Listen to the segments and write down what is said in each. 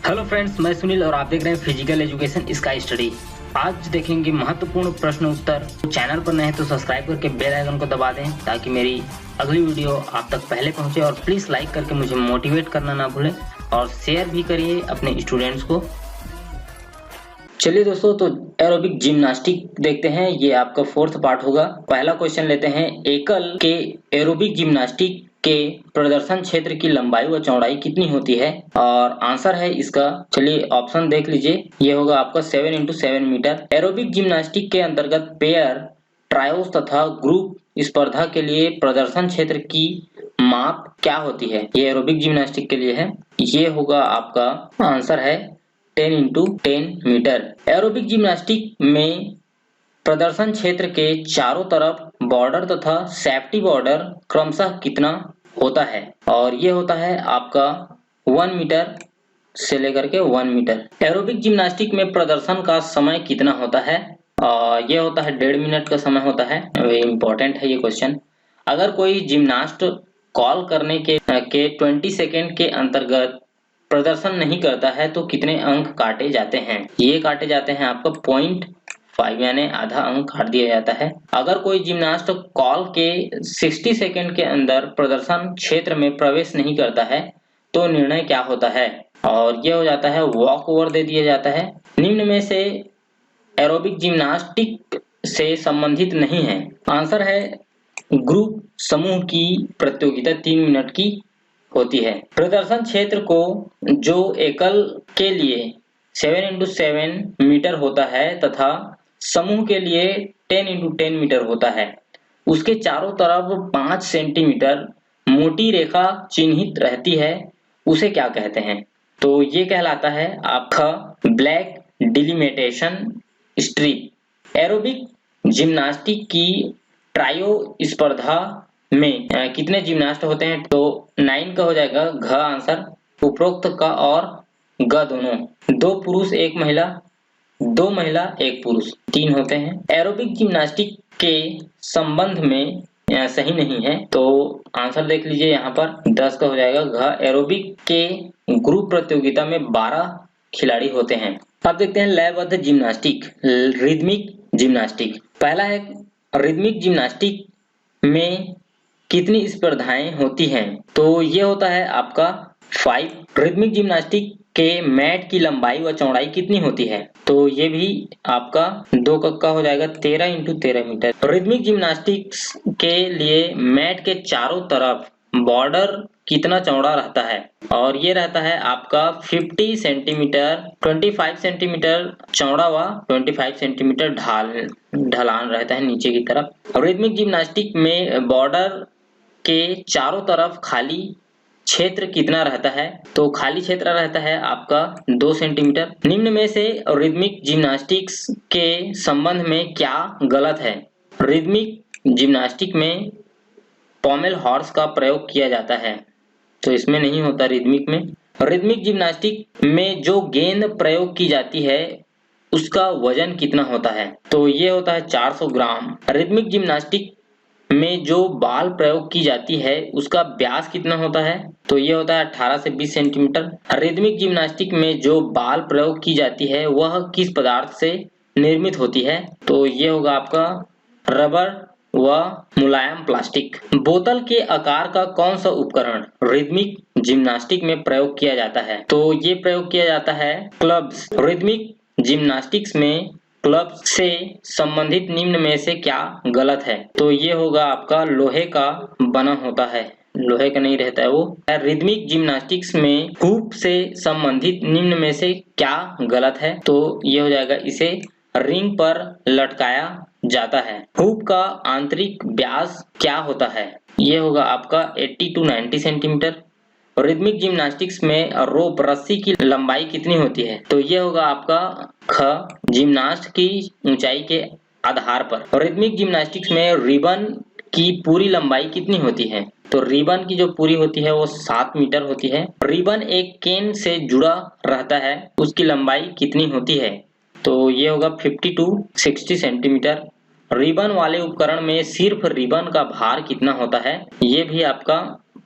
Hello friends, मैं सुनील और आप देख रहे हैं फिजिकल एजुकेशन स्काई स्टडी। आज देखेंगे महत्वपूर्ण प्रश्न उत्तर। चैनल पर नए हैं तो सब्सक्राइब करके बेल आइकन को दबा दें ताकि मेरी अगली वीडियो आप तक पहले पहुंचे। और प्लीज लाइक करके मुझे मोटिवेट करना ना भूलें और शेयर भी करिए अपने स्टूडेंट्स को। चलिए दोस्तों, तो एरोबिक जिम्नास्टिक देखते हैं। ये आपका फोर्थ पार्ट होगा। पहला क्वेश्चन लेते हैं, एकल के एरोबिक जिम्नास्टिक के प्रदर्शन क्षेत्र की लंबाई व चौड़ाई कितनी होती है? और आंसर है इसका, चलिए ऑप्शन देख लीजिए। ये होगा आपका 7x7 मीटर। एरोबिक जिम्नास्टिक के अंतर्गत पेयर, ट्रायोस तथा ग्रुप स्पर्धा के लिए प्रदर्शन क्षेत्र की माप क्या होती है? ये एरोबिक जिम्नास्टिक के लिए है। ये होगा आपका आंसर है 10x10 मीटर। एरोबिक जिम्नास्टिक में प्रदर्शन क्षेत्र के चारों तरफ बॉर्डर तथा सेफ्टी बॉर्डर क्रमशः कितना होता है? और ये होता है आपका 1 मीटर से लेकर के 1 मीटर। एरोबिक जिम्नास्टिक में प्रदर्शन का समय कितना होता है? ये होता है 1.5 मिनट का समय होता है। वेरी इंपॉर्टेंट है ये क्वेश्चन। अगर कोई जिम्नास्ट कॉल करने के 20 सेकेंड के अंतर्गत प्रदर्शन नहीं करता है तो कितने अंक काटे जाते हैं? ये काटे जाते हैं आपका 0.5 यानी आधा अंक काट दिया जाता है। अगर कोई जिम्नास्ट कॉल के 60 सेकेंड के अंदर प्रदर्शन क्षेत्र में प्रवेश नहीं करता है तो निर्णय क्या होता है? और यह हो जाता है वॉक ओवर दे दिया जाता है। निम्न में से एरोबिक जिम्नास्टिक से संबंधित नहीं है। आंसर है ग्रुप समूह की प्रतियोगिता 3 मिनट की होती है। प्रदर्शन क्षेत्र को जो एकल के लिए 7x7 मीटर होता है तथा समूह के लिए 10x10 मीटर होता है, उसके चारों तरफ 5 सेंटीमीटर मोटी रेखा चिन्हित रहती है, उसे क्या कहते हैं? तो ये कहलाता है आपका black delimitation strip. Aerobic gymnastic की ट्रायो स्पर्धा में कितने जिम्नास्ट होते हैं? तो 9 का हो जाएगा घ आंसर। उपरोक्त का और ग दोनों, 2 पुरुष 1 महिला, 2 महिला 1 पुरुष, 3 होते हैं। एरोबिक जिम्नास्टिक के संबंध में सही नहीं है तो आंसर देख लीजिए यहाँ पर 10 का हो जाएगा घ। एरोबिक के ग्रुप प्रतियोगिता में 12 खिलाड़ी होते हैं। अब देखते हैं लयबद्ध जिम्नास्टिक, रिदमिक जिम्नास्टिक। पहला है रिदमिक जिम्नास्टिक में कितनी स्पर्धाएं होती हैं? तो ये होता है आपका 5। रिदमिक जिम्नास्टिक के मैट की लंबाई व चौड़ाई कितनी होती है? तो ये भी आपका 2 कक्का हो जाएगा 13x13 मीटर। रिदमिक जिम्नास्टिक्स के लिए मैट के चारों तरफ बॉर्डर कितना चौड़ा रहता है? और ये रहता है आपका 50 सेंटीमीटर, 25 सेंटीमीटर चौड़ा व 25 सेंटीमीटर ढलान रहता है नीचे की तरफ। रिदमिक जिम्नास्टिक में बॉर्डर के चारों तरफ खाली क्षेत्र कितना रहता है? तो खाली क्षेत्र रहता है आपका 2 सेंटीमीटर। निम्न में से रिदमिक जिम्नास्टिक्स के संबंध में क्या गलत है? रिदमिक जिम्नास्टिक में पॉमेल हॉर्स का प्रयोग किया जाता है, तो इसमें नहीं होता रिदमिक में। रिदमिक जिम्नास्टिक में जो गेंद प्रयोग की जाती है उसका वजन कितना होता है? तो ये होता है 400 ग्राम। रिदमिक जिम्नास्टिक में जो बाल प्रयोग की जाती है उसका व्यास कितना होता है? तो ये होता है 18 से 20 सेंटीमीटर। रिदमिक जिम्नास्टिक में जो बाल प्रयोग की जाती है वह किस पदार्थ से निर्मित होती है? तो ये होगा आपका रबर व मुलायम प्लास्टिक। बोतल के आकार का कौन सा उपकरण रिदमिक जिम्नास्टिक में प्रयोग किया जाता है? तो ये प्रयोग किया जाता है क्लब्स। रिदमिक जिम्नास्टिक्स में क्लब से संबंधित निम्न में से क्या गलत है? तो ये होगा आपका लोहे का बना होता है, लोहे का नहीं रहता है वो। रिदमिक जिम्नास्टिक्स में हुप से संबंधित निम्न में से क्या गलत है? तो ये हो जाएगा इसे रिंग पर लटकाया जाता है। हुप का आंतरिक व्यास क्या होता है? ये होगा आपका 80 to 90 सेंटीमीटर। रिदमिक जिम्नास्टिक्स में रोप रस्सी की लंबाई कितनी होती है? तो ये होगा आपका ख जिम्नास्ट की ऊंचाई के आधार पर। रिदमिक जिम्नास्टिक्स में रिबन की पूरी लंबाई कितनी होती है? तो रिबन की जो पूरी होती है वो 7 मीटर होती है। रिबन एक केन से जुड़ा रहता है, उसकी लंबाई कितनी होती है? तो ये होगा 50 to 60 सेंटीमीटर। रिबन वाले उपकरण में सिर्फ रिबन का भार कितना होता है? ये भी आपका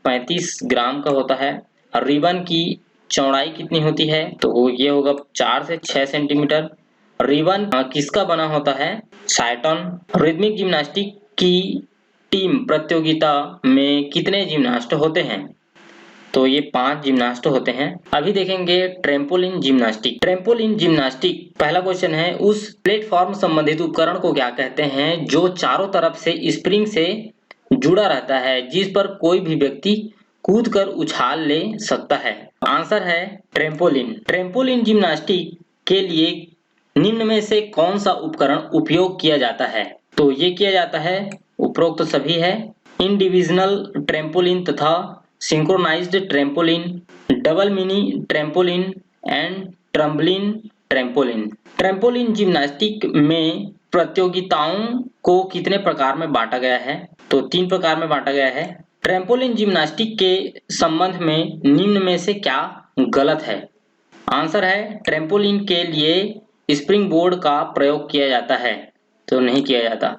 35 ग्राम का होता है। रिबन की चौड़ाई कितनी होती है? तो ये होगा 4 से 6 सेंटीमीटर। रिबन किसका बना होता है? साइटन। रिदमिक जिम्नास्टिक की टीम प्रतियोगिता में कितने जिम्नास्ट होते हैं? तो ये 5 जिम्नास्ट होते हैं। अभी देखेंगे ट्रेम्पोलिन जिम्नास्टिक। ट्रेम्पोलिन जिम्नास्टिक पहला क्वेश्चन है, उस प्लेटफॉर्म संबंधित उपकरण को क्या कहते हैं जो चारों तरफ से स्प्रिंग से जुड़ा रहता है, जिस पर कोई भी व्यक्ति कूदकर उछाल ले सकता है? आंसर है ट्रेम्पोलिन। ट्रेम्पोलिन जिम्नास्टिक के लिए निम्न में से कौन सा उपकरण उपयोग किया जाता है? तो ये किया जाता है, उपरोक्त सभी है, इंडिविजुअल ट्रेम्पोलिन तथा synchronised trampoline, double mini trampoline and tumbling trampoline. Trampoline gymnastic में प्रतियोगिताओं को कितने प्रकार में बांटा गया है? तो 3 प्रकार में बांटा गया है। ट्रेम्पोलिन जिम्नास्टिक के संबंध में निम्न में से क्या गलत है? आंसर है ट्रेम्पोलिन के लिए स्प्रिंग बोर्ड का प्रयोग किया जाता है, तो नहीं किया जाता।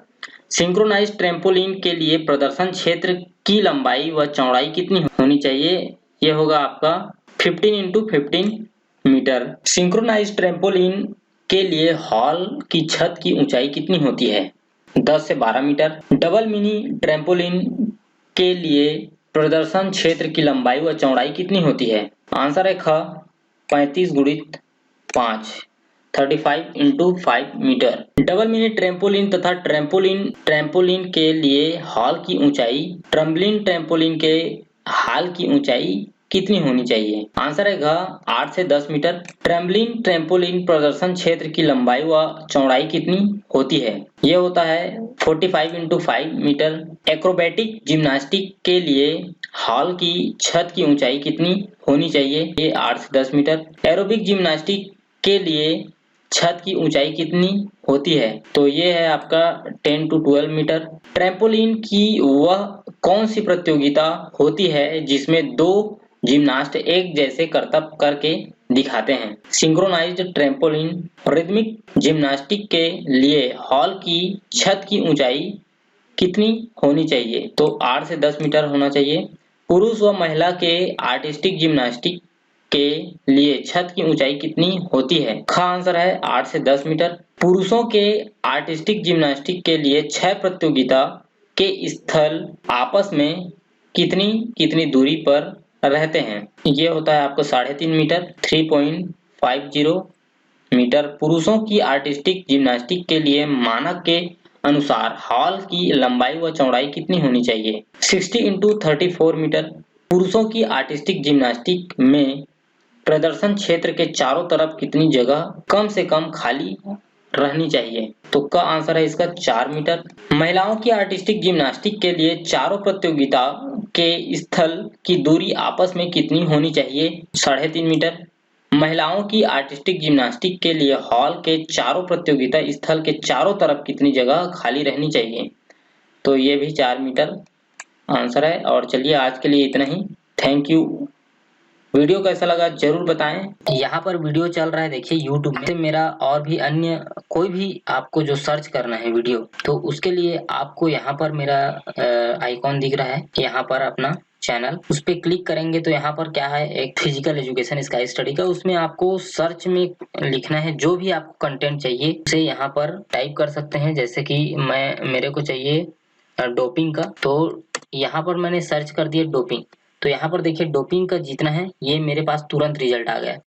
सिंक्रोनाइज्ड ट्रेम्पोलिन के लिए प्रदर्शन क्षेत्र की लंबाई व चौड़ाई कितनी होनी चाहिए? ये होगा आपका 15 × 15 मीटर। सिंक्रोनाइज्ड ट्रेम्पोलिन के लिए हॉल की छत की ऊंचाई कितनी होती है? 10 से 12 मीटर। डबल मिनी ट्रेम्पोलिन के लिए प्रदर्शन क्षेत्र की लंबाई व चौड़ाई कितनी होती है? आंसर है ख 35 × 5 35 × 5 मीटर। डबल मिनी ट्रेम्पोलिन तथा ट्रेम्पोलिन के लिए हॉल की ऊंचाई ट्रम्बलिन ट्रेम्पोलिन के हॉल की ऊंचाई कितनी होनी चाहिए? आंसर है घ 8 से 10 मीटर। ट्रम्बलिन ट्रेम्पोलिन प्रदर्शन क्षेत्र की लंबाई व चौड़ाई कितनी होती है? यह होता है 45 × 5 मीटर। एक्रोबैटिक जिम्नास्टिक के लिए हॉल की छत की ऊंचाई कितनी होनी चाहिए? ये 8 से 10 मीटर। एरोबिक जिम्नास्टिक के लिए छत की ऊंचाई कितनी होती है? तो ये है आपका 10 to 12 मीटर। ट्रेम्पोलिन की वह कौन सी प्रतियोगिता होती है जिसमें 2 जिम्नास्ट एक जैसे करतब करके दिखाते हैं? Synchronised trampoline. रिदमिक जिम्नास्टिक के लिए हॉल की छत की ऊंचाई कितनी होनी चाहिए? तो 8 से 10 मीटर होना चाहिए। पुरुष व महिला के आर्टिस्टिक जिम्नास्टिक के लिए छत की ऊंचाई कितनी होती है? ख आंसर है 8 से 10 मीटर। पुरुषों के आर्टिस्टिक जिम्नास्टिक के लिए 6 प्रतियोगिता के स्थल आपस में कितनी दूरी पर रहते हैं? ये होता है आपको 3.5 मीटर 3.50 मीटर। पुरुषों की आर्टिस्टिक जिम्नास्टिक के लिए मानक के अनुसार हॉल की लंबाई व चौड़ाई कितनी होनी चाहिए? 60 × 34 मीटर। पुरुषों की आर्टिस्टिक जिम्नास्टिक में प्रदर्शन क्षेत्र के चारों तरफ कितनी जगह कम से कम खाली रहनी चाहिए? तो का आंसर है इसका 4 मीटर। महिलाओं की आर्टिस्टिक जिम्नास्टिक के लिए चारों प्रतियोगिता के स्थल की दूरी आपस में कितनी होनी चाहिए? 3.5 मीटर। महिलाओं की आर्टिस्टिक जिम्नास्टिक के लिए हॉल के चारों प्रतियोगिता स्थल के चारों तरफ कितनी जगह खाली रहनी चाहिए? तो ये भी 4 मीटर आंसर है। और चलिए आज के लिए इतना ही। Thank you. वीडियो कैसा लगा जरूर बताएं। यहाँ पर वीडियो चल रहा है, देखिए YouTube में। मेरा और भी अन्य कोई भी आपको जो सर्च करना है वीडियो, तो उसके लिए आपको यहाँ पर मेरा आइकॉन दिख रहा है, यहाँ पर अपना चैनल, उस पर क्लिक करेंगे तो यहाँ पर क्या है, एक फिजिकल एजुकेशन स्काई स्टडी का, उसमें आपको सर्च में लिखना है जो भी आपको कंटेंट चाहिए उसे यहाँ पर टाइप कर सकते हैं। जैसे कि मेरे को चाहिए डोपिंग का, तो यहाँ पर मैंने सर्च कर दिया डोपिंग, तो यहाँ पर देखिए डोपिंग का जितना है ये मेरे पास तुरंत रिजल्ट आ गया।